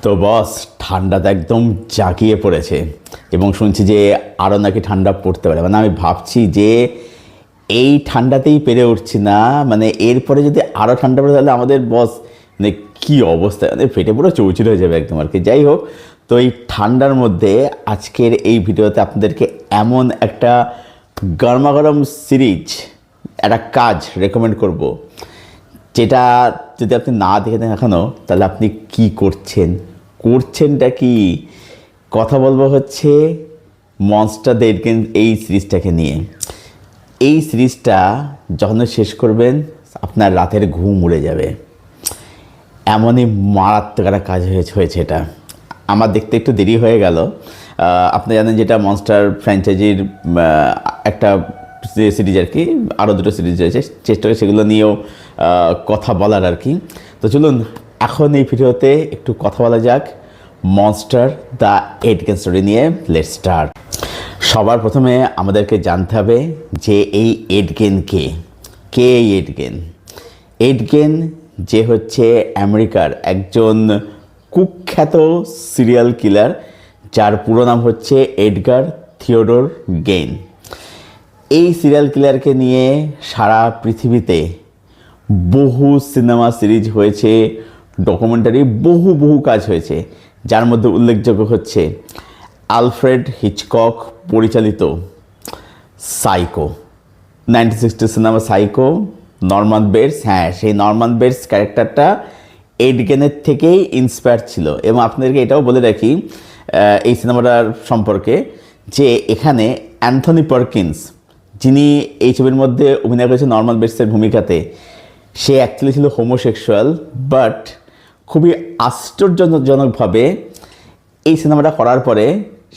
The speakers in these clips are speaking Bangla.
তো বস, ঠান্ডাটা একদম জাঁকিয়ে পড়েছে এবং শুনছি যে আরও নাকি ঠান্ডা পড়তে পারে। মানে আমি ভাবছি যে এই ঠান্ডাতেই পেরে উঠছি না, মানে এরপরে যদি আরও ঠান্ডা পড়ে তাহলে আমাদের বস মানে কী অবস্থা, মানে ফেটে পুরো চৌচির হয়ে যাবে একদম আর কি। যাই হোক, তো এই ঠান্ডার মধ্যে আজকের এই ভিডিওতে আপনাদেরকে এমন একটা গরমাগরম সিরিজ, একটা কাজ রেকমেন্ড করব, যেটা যদি আপনি না দেখে দেন এখনও, তাহলে আপনি কি করছেনটা কি। কথা বলবো হচ্ছে মনস্টার দ্য এড গেম এই সিরিজটাকে নিয়ে। এই সিরিজটা যখন শেষ করবেন আপনার রাতের ঘুম উড়ে যাবে, এমনই মারাত্মক একটা কাজ হয়েছে এটা। আমার দেখতে একটু দেরি হয়ে গেল। আপনি জানেন যেটা মনস্টার ফ্র্যাঞ্চাইজির একটা সিরিজ আর কি, আরও দুটো সিরিজ রয়েছে, চেষ্টা করি সেগুলো নিয়েও কথা বলার আর কি। তো চলুন এখন এই ভিডিওতে একটু কথা বলা যাক মনস্টার দ্য এড গেম স্টোরি নিয়ে। Let's start. সবার প্রথমে আমাদেরকে জানতে হবে যে এই এড গেম কে এই এড গেম। এড গেম যে হচ্ছে আমেরিকার একজন কুখ্যাত সিরিয়াল কিলার, যার পুরো নাম হচ্ছে এডগার থিওডোর গেইন। এই সিরিয়াল কিলারকে নিয়ে সারা পৃথিবীতে বহু সিনেমা সিরিজ হয়েছে, ডকুমেন্টারি বহু কাজ হয়েছে, যার মধ্যে উল্লেখযোগ্য হচ্ছে আলফ্রেড হিচকক পরিচালিত psycho, 1960 cinema psycho, Norman bets. হ্যাঁ, সেই নরমান বেটস ক্যারেক্টারটা এড গেমের থেকেই ইন্সপায়ার ছিল। এবং আপনাদেরকে এটাও বলে রাখি এই সিনেমাটার সম্পর্কে, যে এখানে অ্যান্থনি পারকিন্স, যিনি এই ছবির মধ্যে অভিনয় করেছেন নরমান বেটসের ভূমিকাতে, সে অ্যাকচুয়ালি ছিল হোমোসেক্সুয়াল, বাট খুবই আশ্চর্যজনকভাবে এই সিনেমাটা করার পরে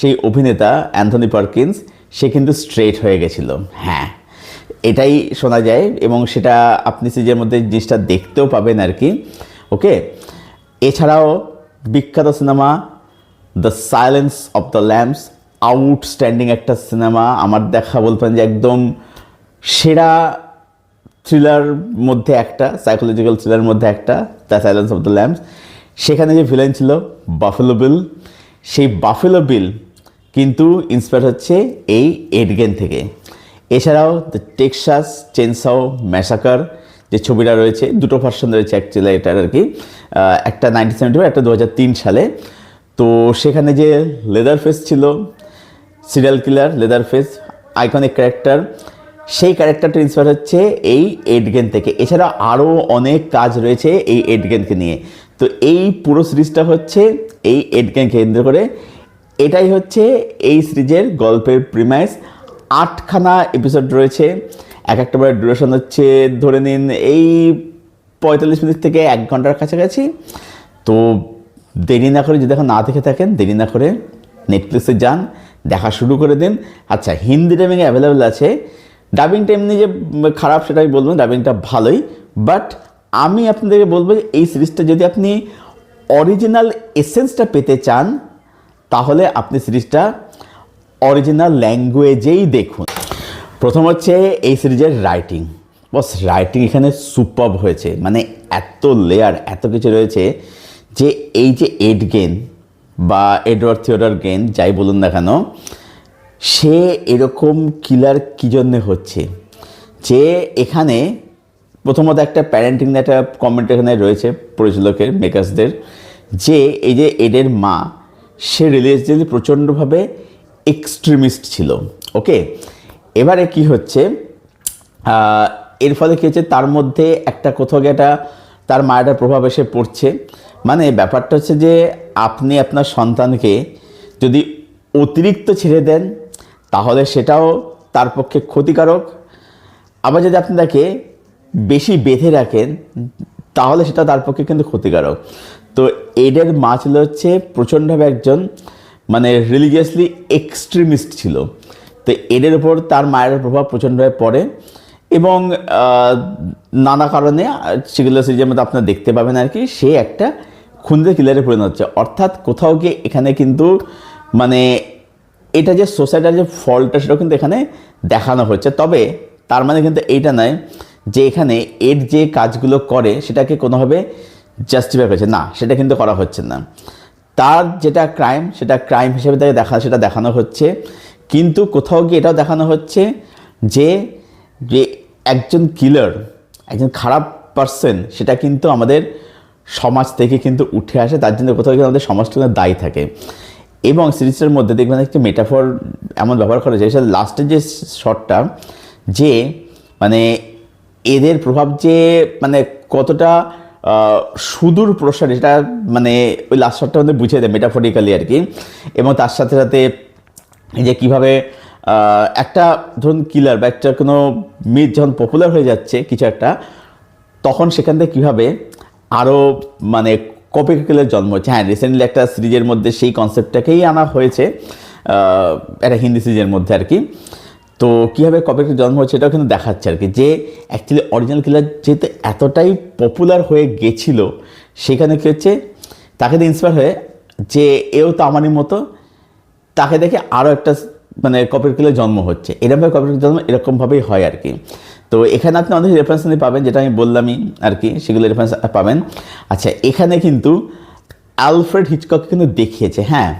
সেই অভিনেতা অ্যান্থনি পারকিন্স সে কিন্তু স্ট্রেট হয়ে গেছিল। হ্যাঁ, এটাই শোনা যায় এবং সেটা আপনি সিরিজের মধ্যে জিনিসটা দেখতেও পাবেন আর কি। ওকে, এছাড়াও বিখ্যাত cinema the silence of the lamps, outstanding একটা সিনেমা, আমার দেখা বলবেন যে একদম সেরা থ্রিলার মধ্যে একটা, সাইকোলজিক্যাল থ্রিলার মধ্যে একটা, the silence of the lamps. সেখানে যে ভিলেন ছিল বাফেলো বিল, সেই বাফেলো বিল কিন্তু ইন্সপায়ার হচ্ছে এই এড গেম থেকে। এছাড়াও দ্য টেক্সাস চেনসও ম্যাসাকার যে ছবিটা রয়েছে, দুটো ভার্সন রয়েছে অ্যাকচুয়ালি এটার আর কি, একটা 1974, একটা 2003 সালে। তো সেখানে যে লেদার ফেস ছিল, serial killer leather face, iconic character, সেই ক্যারেক্টারটা ইন্সপায়ার হচ্ছে এই এড গেম থেকে। এছাড়া আরও অনেক কাজ রয়েছে এই এড গেমকে নিয়ে। তো এই পুরো সিরিজটা হচ্ছে এই এড গেম কেন্দ্র করে। এটাই হচ্ছে এই সিরিজের গল্পের প্রিমাইস। 8খানা এপিসোড রয়েছে, এক একটা বার ডিউরেশন হচ্ছে ধরে নিন এই 45 মিনিট থেকে 1 ঘন্টার কাছাকাছি। তো দেরি না করে, যদি এখন না দেখে থাকেন, দেরি না করে নেটফ্লিক্সে যান, দেখা শুরু করে দিন। আচ্ছা, হিন্দি ডাবিংয়ে অ্যাভেলেবেল আছে। ডাবিংটা এমনি যে খারাপ সেটা আমি বলবো, ডাবিংটা ভালোই, বাট আমি আপনাদেরকে বলবো যে এই সিরিজটা যদি আপনি অরিজিনাল এসেন্সটা পেতে চান, তাহলে আপনি সিরিজটা অরিজিনাল ল্যাঙ্গুয়েজেই দেখুন। প্রথম হচ্ছে এই সিরিজের রাইটিং। বস, রাইটিং এখানে সুপারব হয়েছে, মানে এত লেয়ার, এত কিছু রয়েছে যে এই যে এড গেম বা এডওয়ার্ড থিওডর গেইন যাই বলুন না কেন, সে এরকম কিলার কী জন্যে হচ্ছে, যে এখানে প্রথমত একটা প্যারেন্টিং একটা কমেন্ট এখানে রয়েছে পরিচালকের, মেকার্সদের, যে এই যে এডের মা, সে রিলিজিয়াসলি প্রচণ্ডভাবে এক্সট্রিমিস্ট ছিল। ওকে, এবারে কি হচ্ছে, এর ফলে কী হচ্ছে, তার মধ্যে একটা কোথাও গিয়ে একটা তার মায়ের প্রভাব এসে পড়ছে। মানে ব্যাপারটা হচ্ছে যে আপনি আপনার সন্তানকে যদি অতিরিক্ত ছেড়ে দেন তাহলে সেটাও তার পক্ষে ক্ষতিকারক, আবার যদি আপনি তাকে বেশি বেঁধে রাখেন তাহলে সেটা তার পক্ষে কিন্তু ক্ষতিকারক। তো এডের মা ছিল হচ্ছে প্রচণ্ডভাবে একজন মানে রিলিজিয়াসলি এক্সট্রিমিস্ট ছিল। তো এডের উপর তার মায়ের প্রভাব প্রচণ্ডভাবে পড়ে এবং নানা কারণে সেগুলো সিরিজের মধ্যে আপনারা দেখতে পাবেন আর কি, সে একটা খুন্দে কিলারে পরিণত হচ্ছে। অর্থাৎ কোথাও গিয়ে এখানে কিন্তু মানে এটা যে সোসাইটির যে ফল্টটা সেটাও কিন্তু এখানে দেখানো হচ্ছে। তবে তার মানে কিন্তু এইটা নয় যে এখানে এর যে কাজগুলো করে সেটাকে কোনোভাবে জাস্টিফাই করছে না, সেটা কিন্তু করা হচ্ছে না। তার যেটা ক্রাইম সেটা ক্রাইম হিসেবে তাকে সেটা দেখানো হচ্ছে, কিন্তু কোথাও গিয়ে এটাও দেখানো হচ্ছে যে যে একজন কিলার, একজন খারাপ পার্সন, সেটা কিন্তু আমাদের সমাজ থেকে কিন্তু উঠে আসে, তার জন্য কোথাও গিয়ে আমাদের সমাজটা দায়ী থাকে। এবং সিরিজটার মধ্যে দেখবেন একটি মেটাফর এমন ব্যবহার করা যায়, সেটা লাস্টের যে শটটা, যে মানে এদের প্রভাব যে মানে কতটা সুদূর প্রসারী, সেটা মানে ওই লাস্ট শটটার মধ্যে বুঝিয়ে দেয় মেটাফরিক্যালি আর কি। এবং তার সাথে সাথে যে কীভাবে একটা ধরুন কিলার বা একটা কোনো মিথ যখন পপুলার হয়ে যাচ্ছে কিছু একটা, তখন সেখান থেকে কীভাবে আরও মানে কপি কিলার জন্ম হচ্ছে। হ্যাঁ, রিসেন্টলি একটা সিরিজের মধ্যে সেই কনসেপ্টটাকেই আনা হয়েছে, একটা হিন্দি সিরিজের মধ্যে আর কি। তো কীভাবে কপি জন্ম হচ্ছে এটাও কিন্তু দেখাচ্ছে আর কি, যে অ্যাকচুয়ালি অরিজিনাল কিলার যেহেতু এতটাই পপুলার হয়ে গেছিলো, সেখানে কী হচ্ছে তাকে দিয়ে ইন্সপায়ার হয়ে যে এও তো আমারই মতো, তাকে দেখে আরও একটা মানে কপির কিলার জন্ম হচ্ছে। এরকমভাবে কপির জন্ম এরকমভাবেই হয় আর কি। তো এখানে আপনি অনেক রেফারেন্স পাবেন, যেটা আমি বললামই আর কি, সেগুলো রেফারেন্স পাবেন। আচ্ছা, এখানে কিন্তু অ্যালফ্রেড হিচককে কিন্তু দেখিয়েছে। হ্যাঁ,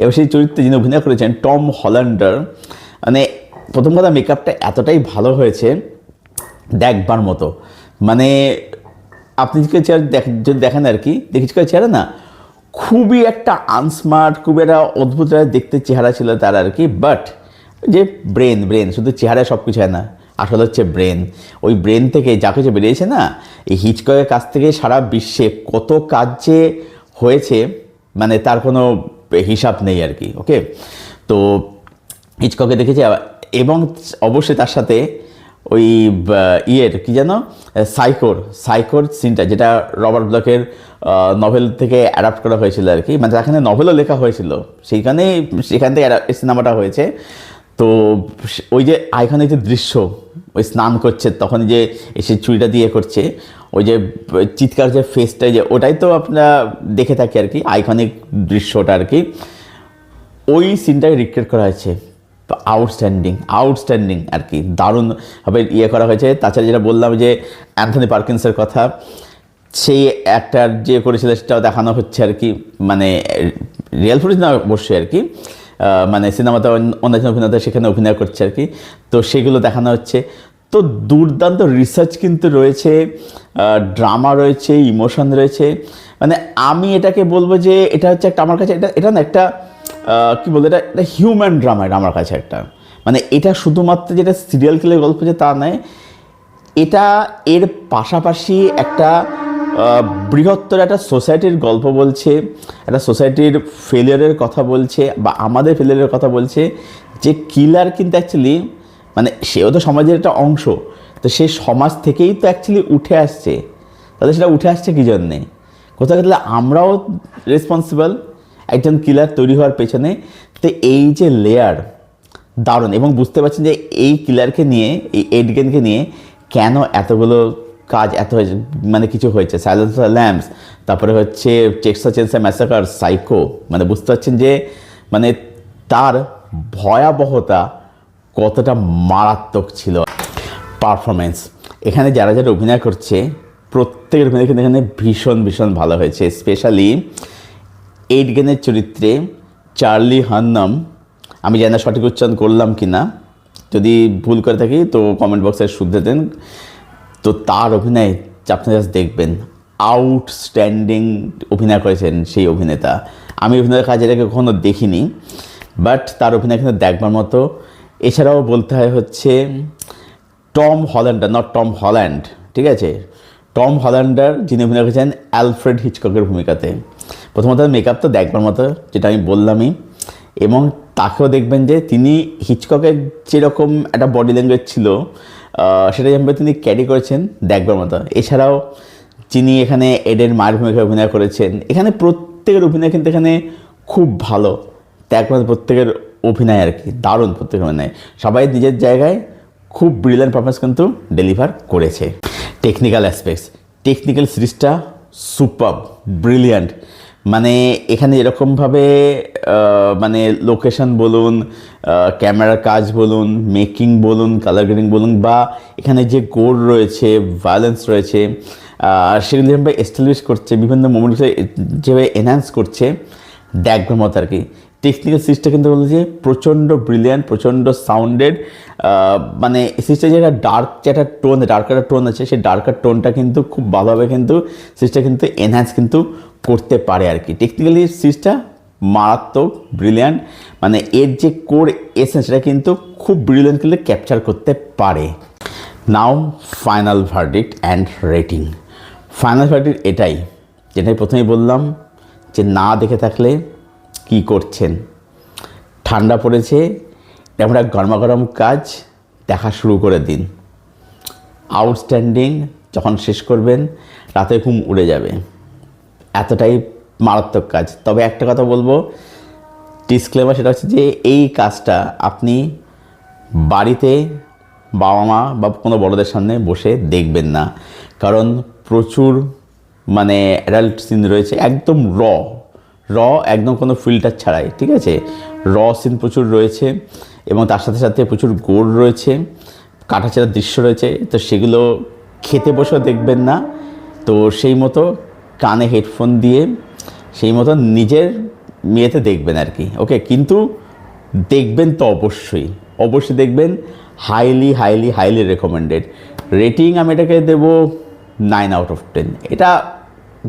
এবার সেই চরিত্রে যিনি অভিনয় করেছেন টম হল্যান্ডার, মানে প্রথম কথা মেকআপটা এতটাই ভালো হয়েছে দেখবার মতো। মানে আপনি যদি দেখেন আর কি, হিচককের চেহারা না খুবই একটা আনস্মার্ট, খুবই একটা অদ্ভুত দেখতে চেহারা ছিল তার আর কি। বাট যে ব্রেন শুধু চেহারায় সব কিছু হয় না, আসলে হচ্ছে ব্রেন। ওই ব্রেন থেকে যা কিছু বেরিয়েছে না, এই হিচককের কাছ থেকে সারা বিশ্বে কত কাজ যে হয়েছে মানে তার কোনো হিসাব নেই আর কি। ওকে, তো হিচককে দেখেছি। এবং অবশ্যই তার সাথে ওই ইয়ের কি যেন সাইকোর সিনটা, যেটা রবার্ট ব্লকের নভেল থেকে অ্যাডাপ্ট করা হয়েছিল আর কি, মানে যেখানে নভেলও লেখা হয়েছিল সেখান থেকে সিনেমাটা হয়েছে। তো ওই যে আইকনিক যে দৃশ্য, ওই স্নান করছে তখন যে এসে চুরিটা দিয়ে করছে, ওই যে চিৎকার যে ফেসটা, যে ওটাই তো আপনারা দেখে থাকি আর কি, আইকনিক দৃশ্যটা আর কি। ওই সিনটাকে রিক্রিয়েট করা হয়েছে, আউটস্ট্যান্ডিং আর কি, দারুণভাবে করা হয়েছে। তাছাড়া যেটা বললাম যে অ্যান্থনি পার্কিন্সের কথা, সেই অ্যাক্টার যে করেছিল সেটাও দেখানো হচ্ছে আর কি, মানে রিয়েল ফুটেজ না অবশ্যই আর কি, মানে সিনেমাতে অন্য অভিনেতা সেখানে অভিনয় করছে আর কি, তো সেগুলো দেখানো হচ্ছে। তো দুর্দান্ত রিসার্চ কিন্তু রয়েছে, ড্রামা রয়েছে, ইমোশন রয়েছে। মানে আমি এটাকে বলবো যে এটা হচ্ছে একটা, আমার কাছে এটা না একটা কী বলবো, এটা হিউম্যান ড্রামা আমার কাছে একটা। মানে এটা শুধুমাত্র যেটা সিরিয়াল কিলের গল্প যে তা নয়, এটা এর পাশাপাশি একটা বৃহত্তর একটা সোসাইটির গল্প বলছে, একটা সোসাইটির ফেলিয়ারের কথা বলছে, বা আমাদের ফেলিয়ারের কথা বলছে, যে কিলার কিন্তু অ্যাকচুয়ালি মানে সেও তো সমাজের একটা অংশ, তো সেই সমাজ থেকেই তো অ্যাকচুয়ালি উঠে আসছে। তাহলে সেটা উঠে আসছে কী জন্যে, কোথাও গেলে আমরাও রেসপন্সিবল একজন কিলার তৈরি হওয়ার পেছনে। তো এই যে লেয়ার দারুণ, এবং বুঝতে পারছেন যে এই কিলারকে নিয়ে, এই এড গেনকে নিয়ে কেন এতগুলো কাজ এত হয়েছে, মানে কিছু হয়েছে, সাইলেন্স অফ দ্য ল্যাম্বস, তারপরে হচ্ছে টেক্সাস চেইনসো ম্যাসাকার, সাইকো, মানে বুঝতে পারছেন যে মানে তার ভয়াবহতা কতটা মারাত্মক ছিল। পারফরমেন্স এখানে যারা অভিনয় করছে প্রত্যেকের অভিনয় কিন্তু এখানে ভীষণ ভালো হয়েছে। স্পেশালি এইড গেনের চরিত্রে চার্লি হান্নাম, আমি জানি না সঠিক উচ্চারণ করলাম কি না, যদি ভুল করে থাকি তো কমেন্ট বক্সে শুধরে দেন। তো তার অভিনয় আপনি জাস্ট দেখবেন, আউটস্ট্যান্ডিং অভিনয় করেছেন সেই অভিনেতা। আমি অভিনয়ের কাজ এটাকে কখনো দেখিনি, বাট তার অভিনয় কিন্তু দেখবার মতো। এছাড়াও বলতে হয় হচ্ছে Tom Hollander, not Tom Holland, ঠিক আছে, টম হল্যান্ডার যিনি অভিনয় করেছেন অ্যালফ্রেড হিচককের ভূমিকাতে। প্রথমত মেকআপ তো দেখবার মতো, যেটা আমি বললামই, এবং তাকেও দেখবেন যে তিনি হিচককের যেরকম একটা বডি ল্যাঙ্গুয়েজ ছিল সেটা যেভাবে তিনি ক্যারি করেছেন দেখবার মতো। এছাড়াও যিনি এখানে এডের মায়ের ভূমিকায় অভিনয় করেছেন, এখানে প্রত্যেকের অভিনয় কিন্তু এখানে খুব ভালো, একমাত্র প্রত্যেকের অভিনয় আর কি দারুণ, প্রত্যেকের অভিনয় সবাই নিজের জায়গায় খুব ব্রিলিয়ান্ট পারফরমেন্স কিন্তু ডেলিভার করেছে। টেকনিক্যাল সিরিজটা সুপার ব্রিলিয়ান্ট, মানে এখানে এরকমভাবে মানে লোকেশন বলুন, ক্যামেরার কাজ বলুন, মেকিং বলুন, কালার গ্রেডিং বলুন, বা এখানে যে গোর রয়েছে, ভায়োলেন্স রয়েছে, সেগুলো যেভাবে এস্টাবলিশ করছে, বিভিন্ন মোমেন্টে যেভাবে এনহ্যান্স করছে, দেখবেন মতো আর কি। টেকনিক্যাল সিরিজটা কিন্তু বলতে যে প্রচণ্ড ব্রিলিয়ান্ট, প্রচণ্ড সাউন্ডেড, মানে সিরিজটা যে একটা ডার্ক, যে একটা টোন, ডার্কার টোন আছে, সেই ডার্কার টোনটা কিন্তু খুব ভালোভাবে কিন্তু সিরিজটা কিন্তু এনহ্যান্স কিন্তু করতে পারে আর কি। টেকনিক্যালি সিরিজটা মারাত্মক ব্রিলিয়ান্ট, মানে এর যে কোর এসেন্স সেটা কিন্তু খুব ব্রিলিয়ান্টলি ক্যাপচার করতে পারে। Now final verdict and rating. Final verdict এটাই, যেটাই প্রথমেই বললাম যে না দেখে থাকলে কি করছেন। ঠান্ডা পড়েছে, আমরা গরমাগরম কাজ দেখা শুরু করে দিন। আউটস্ট্যান্ডিং, যখন শেষ করবেন রাতে ঘুম উড়ে যাবে, এতটাই মারাত্মক কাজ। তবে একটা কথা বলবো, ডিসক্লেমার, সেটা হচ্ছে যে এই কাজটা আপনি বাড়িতে বাবা মা বা কোনো বড়দের সামনে বসে দেখবেন না, কারণ প্রচুর মানে অ্যাডাল্ট সিন রয়েছে, একদম র একদম কোনো ফিল্টার ছাড়াই, ঠিক আছে। সিন প্রচুর রয়েছে এবং তার সাথে সাথে প্রচুর গোর রয়েছে, কাটাছেঁড়ার দৃশ্য রয়েছে, তো সেগুলো খেতে বসেও দেখবেন না। তো সেই মতো কানে হেডফোন দিয়ে সেই মতো নিজের মেয়েতে দেখবেন আর কি, ওকে। কিন্তু দেখবেন তো অবশ্যই দেখবেন। Highly recommended. রেটিং আমি এটাকে দেবো 9/10। এটা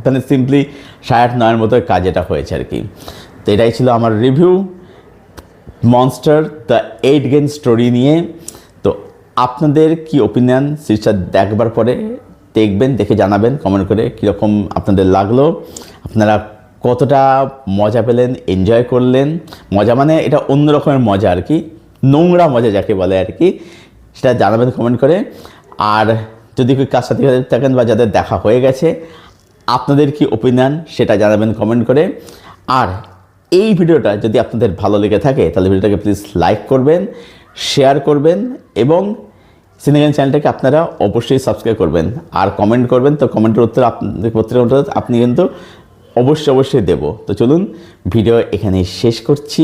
মানে সিম্পলি 8.5-9 মতো কাজ এটা হয়েছে আর কি। তো এটাই ছিল আমার review monster the 8 gain story নিয়ে। তো আপনাদের কি ওপিনিয়ন সিরিজটা দেখবার পরে? দেখবেন, দেখে জানাবেন কমেন্ট করে কীরকম আপনাদের লাগলো, আপনারা কতটা মজা পেলেন, এনজয় করলেন। মজা মানে এটা অন্য রকমের মজা আর কি, নোংরা মজা যাকে বলে আর কি, সেটা জানাবেন কমেন্ট করে। আর যদি কেউ কার সাথে থাকেন বা যাদের দেখা হয়ে গেছে, আপনাদের কি ওপিনিয়ন সেটা জানাবেন কমেন্ট করে। আর এই ভিডিওটা যদি আপনাদের ভালো লেগে থাকে তাহলে ভিডিওটাকে প্লিজ লাইক করবেন, শেয়ার করবেন এবং সিনেগান চ্যানেলটাকে আপনারা অবশ্যই সাবস্ক্রাইব করবেন আর কমেন্ট করবেন। তো কমেন্টের উত্তর প্রত্যেকের উত্তর আপনি কিন্তু অবশ্যই দেব। তো চলুন ভিডিও এখানেই শেষ করছি,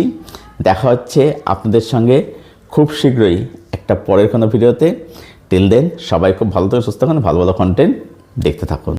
দেখা হচ্ছে আপনাদের সঙ্গে খুব শীঘ্রই একটা পরের কোনো ভিডিওতে। টিল দেন সবাই খুব ভালো থাকুন, সুস্থ থাকুন, ভালো কন্টেন্ট দেখতে থাকুন।